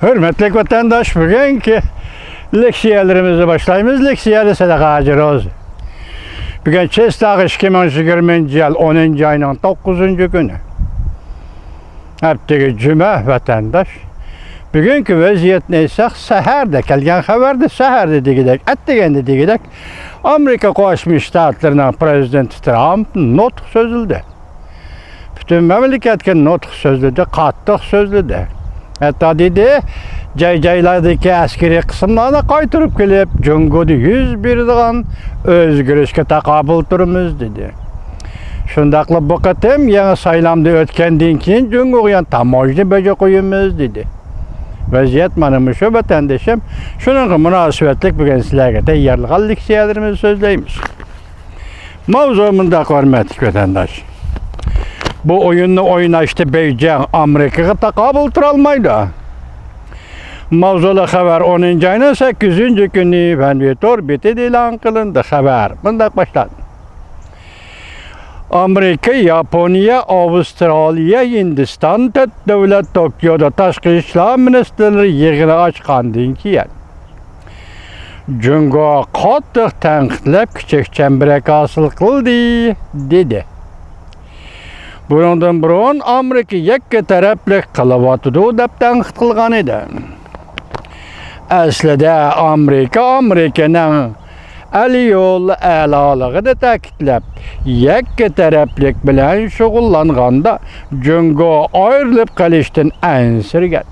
Hürmetli vatandaş, bugünkü leksiyalarımızı başlayımız. Leksiyada sadaka hacır olsun. Bugün Çestak 2020 yıl 10. ayının 9. günü. Hepteki cüme vatandaş. Bugünkü vaziyet neyse, səhərdə gələn xəbərdə, səhərdə deyilək, ətdəgəndə deyilək, Amerika Qoşmuş Ştatlarının Prezidenti Trump notq sözüldü. Bütün məmləkətə notq sözüldü, qatlıq sözüldü. Hətta dedi, caycaylardakı əskeri qismlarına qaytırıb gelib, Cungo'da 101 özgürlükə taqabül turumuz dedi. Şundaqla bu qatım yeni saylamda ötkəndən keyin Cungo'ya tamojni böcə qoyumuz dedi. Vaziyet manımı şu vatandaşım, şunun münasebetlik bugün sizlerge teyyarlıqal leksiyalarımızı sözleyimiz. Mavzumunda hürmetli vatandaş. Bu oyunu oynaştı Beycan Amerika'ya taqabül turalmaydı. Mavzulu haber 10. ayının 8. günü Venvitor bitid ilan kılındı haber. Bundan başladı. Amerika, Japonya, Avustralya, Hindistan devlet Tokyo'da Tashqi ishlar ministrleri yig'ini ochgandan keyin Jungo qattiq tanqidlab kichik chambarak hosil qildi dedi. Bundan burun Amerika yakka taraflik qilyotdi deb tanqid qilgan edi. Aslida Amerikaning Ali yo'l a'loligini ta'kidlab, yakka taraflik bilan shug'ullanganda Jungo ayrilib qolishdan ansirgan.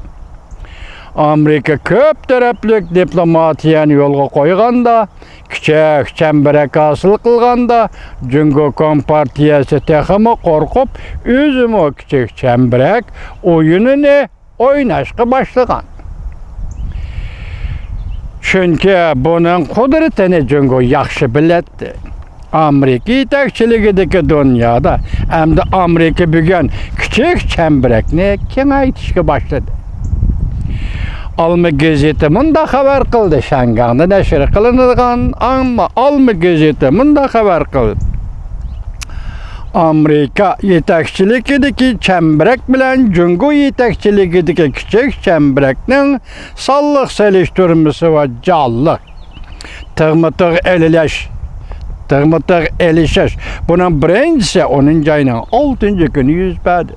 Amerika ko'p taraflik diplomatiyani yo'lga qo'yganda, kichik chambarak hosil qilganda, Jungo kompartiyasi texmi qo'rqib, o'zimi kichik chambarak o'yinini o'ynashga boshlagan. Çünkü bunun kudretini Jungo yaxshi biladi. Amerika yetakchiligidagi dünyada hem de Amerika bugün küçük chambarakni kengaytishga boshladi. Alma gazeti bunda xabar qildi. Shanganda nashr qilingan, ammo Alma gazeti bunda xabar qildi. Amerika yetakchiligidagi chambarak bilan Jungo yetakchiligidagi kichik chambarakning sonliq solishtirmasi va jonliq tig'ma-tig' elishish. Bunun birinchisi 10. ayının 6. günü yuz berdi.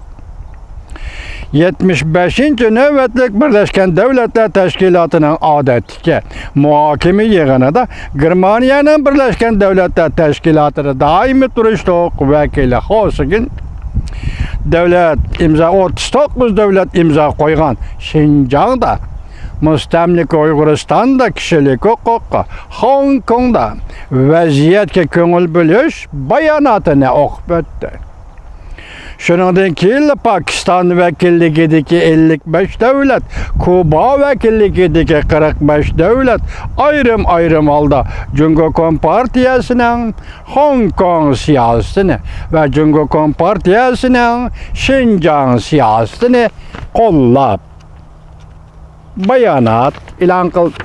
75. navbatlik Birleşken Devletler Teşkilatı'nın adetiga muhokama yig'inida Germaniyaning Birleşken Devletler Teşkilatı'da daimi turishliq vakili Hosigin devlet imza 39 devlet imza qo'ygan Şinjan'da, mustamlika Uyg'uristonda kishilik huquqqa, Hong Kongda vaziyatga ko'ngil bo'lish bayonotini o'qib o'tdi. Shuningdek keyin Pakiston vakilligidagi 55 davlat, Kuba vakilligidagi 45 davlat ayrim holda Jungo kompartiyasining Hong Kong siyosatini va Jungo kompartiyasining Şinjan siyosatini qo'llab bayonot e'lon qildi.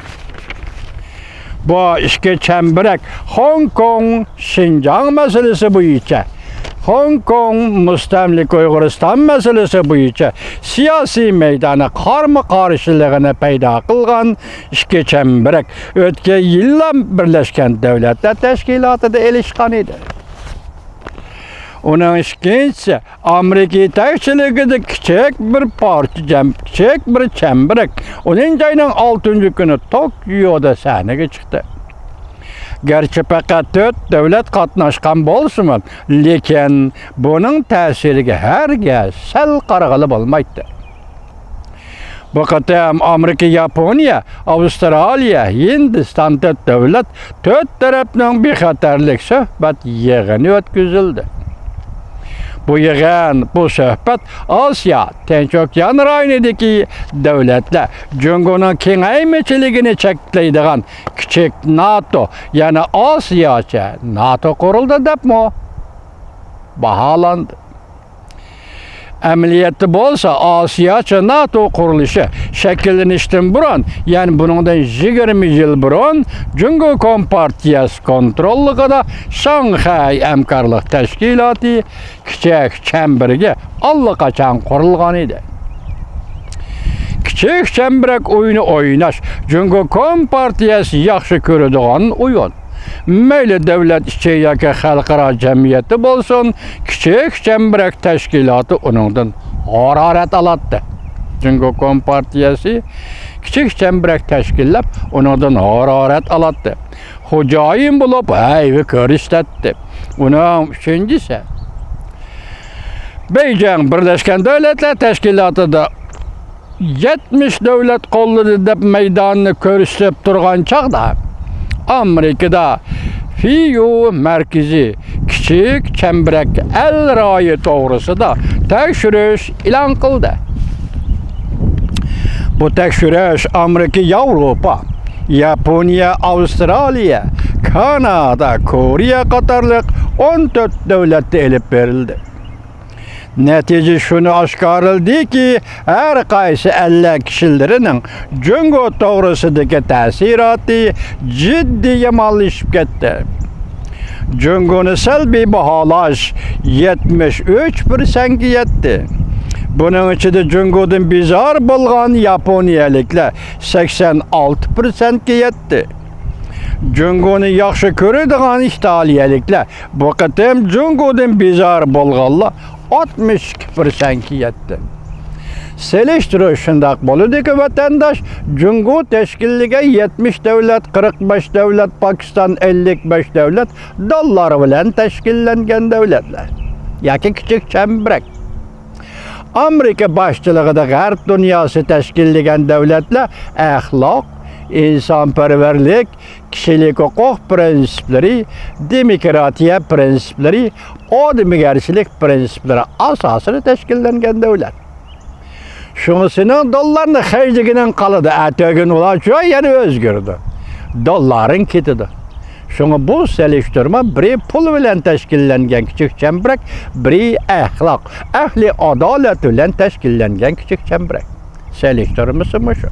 Bu ikki chambarak Hong Kong Şinjan masalasi bo'yicha, Hong Kong mustamlika Uyg'uriston masalasi bo'yicha siyosiy maydoni qarama-qarshiligini paydo qilgan ikki chambarak o'tgan yillar Birlashgan Davlatlar Tashkilotida elishgan edi. Uning ikkinchisi Amerika yetakchiligida kichik bir chambarak 10. ayning 6. kuni Tokyoda sahnaga chiqdi. Gerçi faqat 4 davlat qatnashgan bo'lsa-mu, lekin buning ta'siriga herkes sal qarag'ili bo'lmaydi. Bu qatam Amerika, Yaponiya, Avustraliya, Hindiston davlat 4 tarafning bexatarlik suhbat yig'ini o'tkazildi. Bu suhbat Osiyo, Tinch okean rayonidagi davlatlar Jungoning kengaymachiligini cheklaydigan kichik NATO, ya'ni Osiyocha NATO qurildi deb baholandi. Amaliyotda bo'lsa Osiyocha NATO qurilishi shakllanishdan burun, ya'ni buningdan 20 yil burun Jungo kompartiyasi kontrolligida Shanghai hamkorlik tashkiloti kichik chambariga allaqachon qurilgan edi. kichik chambarak o'yini o'ynash Jungo Kompartiyasi yaxshi ko'radigan o'yin. Mayli davlat ichi yoki xalqaro jamiyati bo'lsin, kichik chambarak tashkiloti uningdan harorat oladi. Jungo Kompartiyasi kichik chambarak tashkillab uningdan harorat oladi. Xo'jayin bo'lib hayvi ko'rsatdi. Uning uchinchisi Beijing Birlashgan Davlatlar Tashkilotida 70 davlat qo'lladi deb maydonni ko'rsatib turgan chaqda Amerikada FIU markazi kichik chambarak el royi to'g'risida tekshirish e'lon qildi. Bu tekshirish Amerika, Yevropa, Yaponiya, Avstraliya, Kanada, Koreya qatorliq 14 davlatda elib berildi. Natija shuni oshkorildiki, har qaysi 50 kishilarining Jungo to'g'risidagi ta'siroti jiddiy yomonlashib ketdi. Jungoni salbiy baholash 73%ga yetdi. Buning ichida Jungodan bezor bo'lgan yaponiyaliklar 86%ga yetdi. Jungoni yaxshi ko'radigan italiyaliklar bu qatam Jungodan bezor bo'lganlar 62%ga yetdi. Selektiruv shundoq bo'ladiki, vatandosh Jungo tashkiliga 70 davlat, 45 davlat, Pokiston 55 davlat dollar bilan tashkillangan davlatlar yoki kichik chambarak. Amerika boshchiligida G'arb dunyosi tashkillagan davlatlar axloq, insonparvarlik, kishilik huquq prinsiplari, demokratiya prinsiplari, odamgarchilik prinsiplari asosida tashkillangan davlat. Shunisining dollarni xarjligidan qoladi, atagin ular yana o'zgardi. Dollaring ketadi. Shunga bu selektirma biri pul bilan tashkillangan kichik chambarak, biri axloq, ahli adolat bilan tashkillangan kichik chambarak. Selektirmasi shu.